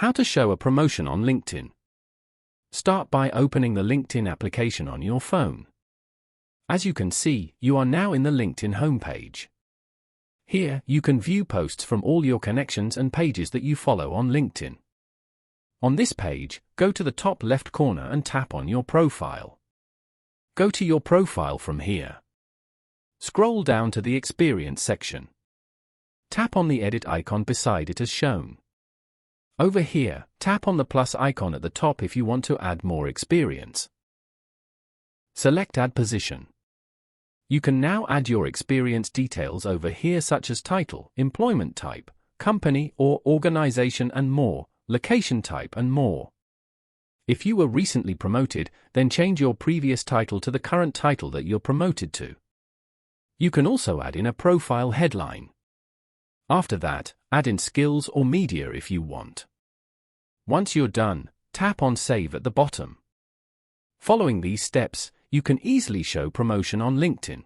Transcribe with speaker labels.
Speaker 1: How to show a promotion on LinkedIn. Start by opening the LinkedIn application on your phone. As you can see, you are now in the LinkedIn homepage. Here, you can view posts from all your connections and pages that you follow on LinkedIn. On this page, go to the top left corner and tap on your profile. Go to your profile from here. Scroll down to the Experience section. Tap on the edit icon beside it as shown. Over here, tap on the plus icon at the top if you want to add more experience. Select Add Position. You can now add your experience details over here, such as title, employment type, company or organization and more, location type and more. If you were recently promoted, then change your previous title to the current title that you're promoted to. You can also add in a profile headline. After that, add in skills or media if you want. Once you're done, tap on Save at the bottom. Following these steps, you can easily show promotion on LinkedIn.